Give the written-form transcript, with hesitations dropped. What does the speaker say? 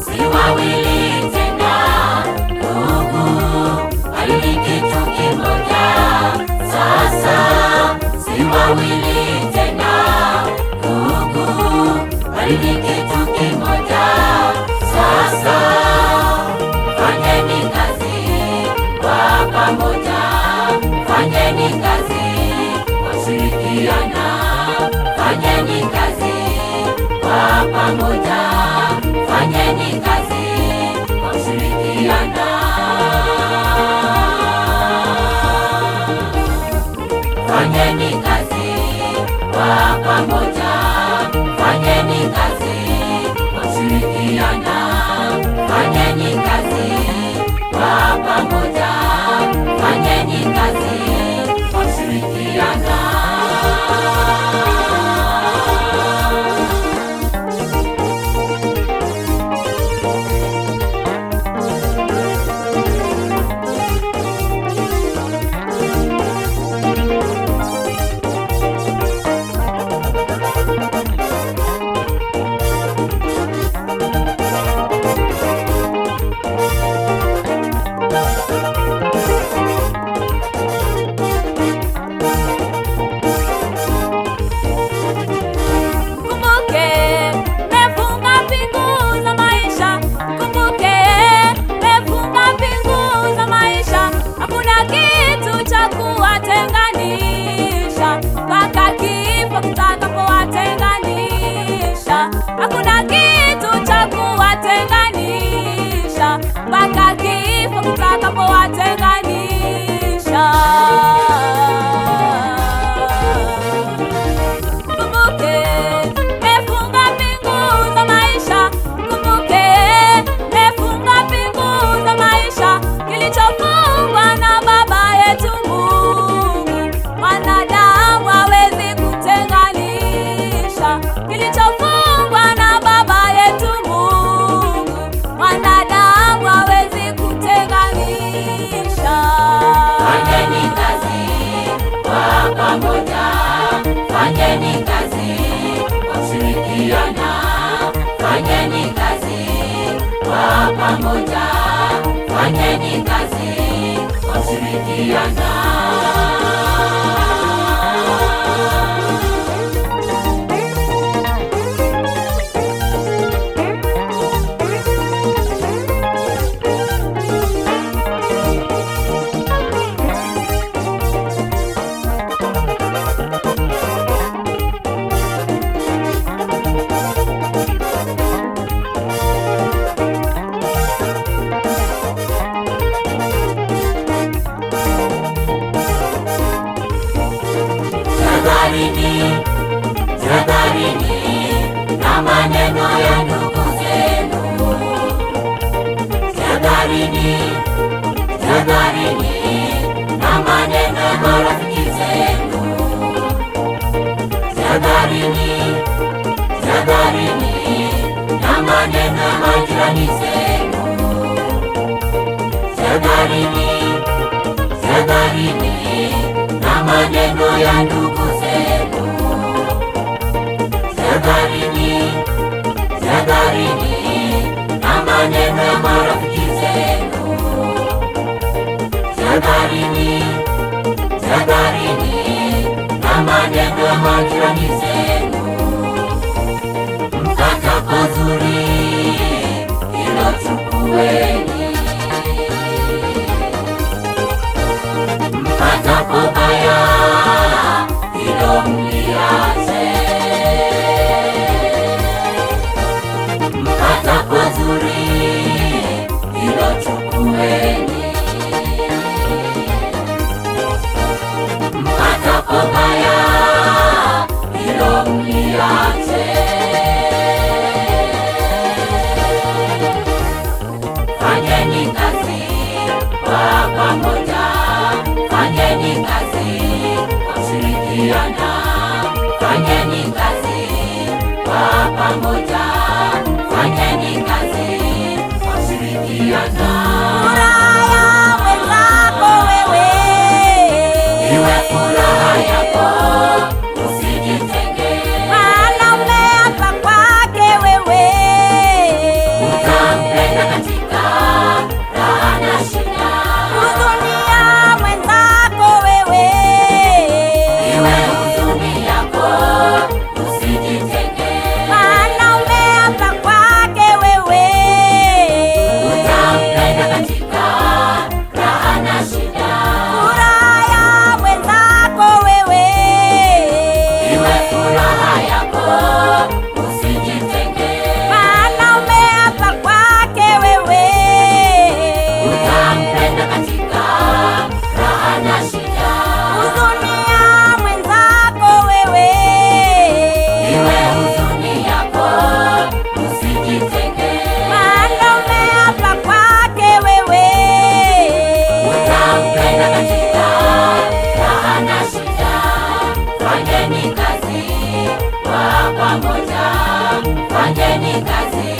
Si wawili tena ndugu, bali ni kitu kimoja sasa. Si wawili tena ndugu, bali ni kitu kimoja sasa. Fanyeni kazi kwa pamoja, fanyeni kazi kwa kushirikiana, fanyeni kazi kwa pamoja, fanyeni kazi kwa kushirikiana. Fanyeni kazi kwa pamoja, fanyeni kazi kwa kushirikiana, fanyeni kazi kwa pamoja, fanyeni kazi kwa kushirikiana. Hakuna kitu cha kuwatenganisha mpaka kifo kitakapowatenganisha. Kumbuke mefunga pingu za maisha, kumbuke mefunga pingu za maisha. Kilichofungwa na Baba yetu Mungu, mwanadamu hawezi kutenganisha. Kilichofungwa na Baba yetu Mungu, mwanadamu hawezi kutenganisha. Fanyeni kazi kwa pamoja, fanyeni kazi kwa kushirikiana, fanyeni kazi kwa pamoja, fanyeni kazi kwa kushirikiana. Jihadharini na maneno ya ndugu zenu. Jihadharini na maneno ya marafiki zenu. Jihadharini na maneno ya majirani zenu. Jihadharini na maneno ya ndugu zenu. Jihadharini na maneno ya marafiki zenu. Jihadharini na maneno ya majirani zenu. Mpatapo zuri hilo chukueni, mpatapo baya hilo mliache. Mpatapo zuri hilo chukueni, mpatapo baya hilo mliache. Fanyeni kazi kwa pamoja, fanyeni kazi kwa kushirikiana, fanyeni kazi kwa pamoja, fanyeni kazi kwa kushirikiana. Furaha wenzako wewe Iwe furaha yako, usijitenge. maana umeapa twendeni kazi.